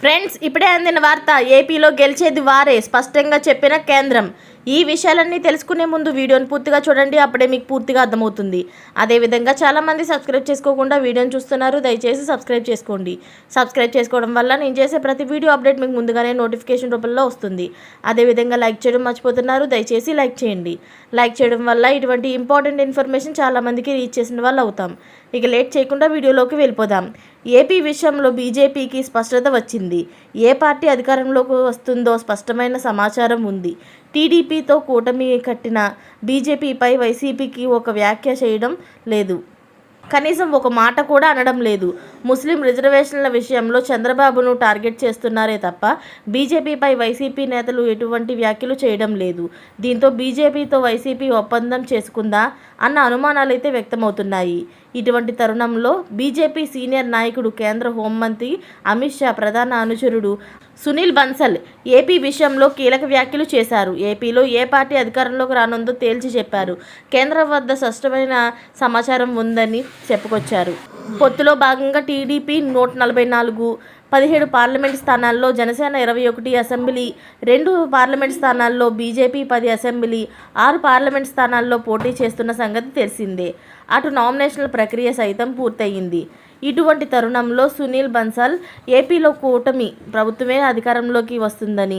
Friends, ఇప్పుడే అందిన వార్త. ఏపీలో గెలిచేది వారే స్పష్టంగా చెప్పిన కేంద్రం. ఈ విషయాలన్నీ తెలుసుకునే ముందు వీడియోని పూర్తిగా చూడండి, అప్పుడే మీకు పూర్తిగా అర్థమవుతుంది. అదేవిధంగా చాలామంది సబ్స్క్రైబ్ చేసుకోకుండా వీడియోని చూస్తున్నారు, దయచేసి సబ్స్క్రైబ్ చేసుకోండి. సబ్స్క్రైబ్ చేసుకోవడం వల్ల నేను చేసే ప్రతి వీడియో అప్డేట్ మీకు ముందుగానే నోటిఫికేషన్ రూపంలో వస్తుంది. అదేవిధంగా లైక్ చేయడం మర్చిపోతున్నారు, దయచేసి లైక్ చేయండి. లైక్ చేయడం వల్ల ఇటువంటి ఇంపార్టెంట్ ఇన్ఫర్మేషన్ చాలామందికి రీచ్ చేసిన వాళ్ళు అవుతాం. ఇక లేట్ చేయకుండా వీడియోలోకి వెళ్ళిపోదాం. ఏపీ విషయంలో బీజేపీకి స్పష్టత వచ్చింది. ఏ పార్టీ అధికారంలోకి వస్తుందో స్పష్టమైన సమాచారం ఉంది. టీడీపీతో కూటమి కట్టిన బీజేపీపై వైసీపీకి ఒక వ్యాఖ్య చేయడం లేదు, కనీసం ఒక మాట కూడా అనడం లేదు. ముస్లిం రిజర్వేషన్ల విషయంలో చంద్రబాబును టార్గెట్ చేస్తున్నారే తప్ప బీజేపీపై వైసీపీ నేతలు ఎటువంటి వ్యాఖ్యలు చేయడం లేదు. దీంతో బీజేపీతో వైసీపీ ఒప్పందం చేసుకుందా అన్న అనుమానాలైతే వ్యక్తమవుతున్నాయి. ఇటువంటి తరుణంలో బీజేపీ సీనియర్ నాయకుడు, కేంద్ర హోంమంత్రి అమిత్ షా ప్రధాన అనుచరుడు సునీల్ బన్సల్ ఏపీ విషయంలో కీలక వ్యాఖ్యలు చేశారు. ఏపీలో ఏ పార్టీ అధికారంలోకి రానుందో తేల్చి చెప్పారు. కేంద్రం వద్ద స్పష్టమైన సమాచారం ఉందని చెప్పుకొచ్చారు. పొత్తులో భాగంగా టీడీపీ 144, 17 పార్లమెంట్ స్థానాల్లో, జనసేన 21 అసెంబ్లీ, 2 పార్లమెంట్ స్థానాల్లో, బీజేపీ 10 అసెంబ్లీ, 6 పార్లమెంట్ స్థానాల్లో పోటీ చేస్తున్న సంగతి తెలిసిందే. అటు నామినేషన్ల ప్రక్రియ సైతం పూర్తయింది. ఇటువంటి తరుణంలో సునీల్ బన్సల్ ఏపీలో కూటమి ప్రభుత్వమే అధికారంలోకి వస్తుందని,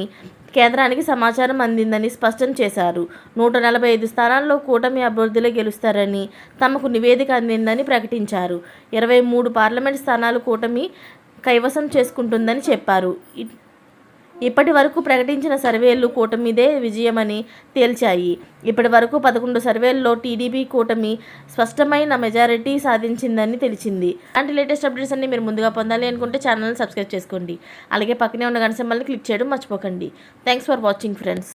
కేంద్రానికి సమాచారం అందిందని స్పష్టం చేశారు. 145 స్థానాల్లో కూటమి అభ్యర్థులే గెలుస్తారని తమకు నివేదిక అందిందని ప్రకటించారు. 23 పార్లమెంట్ స్థానాలు కూటమి కైవసం చేసుకుంటుందని చెప్పారు. ఇప్పటి వరకు ప్రకటించిన సర్వేలు కూటమిదే విజయమని తేల్చాయి. ఇప్పటి వరకు 11 సర్వేల్లో టీడీపీ కూటమి స్పష్టమైన మెజారిటీ సాధించిందని తెలిసింది. అలాంటి లేటెస్ట్ అప్డేట్స్ అన్ని మీరు ముందుగా పొందాలి అనుకుంటే ఛానల్ని సబ్స్క్రైబ్ చేసుకోండి. అలాగే పక్కనే ఉన్న గంట సింబల్ని క్లిక్ చేయడం మర్చిపోకండి. Thanks for watching friends.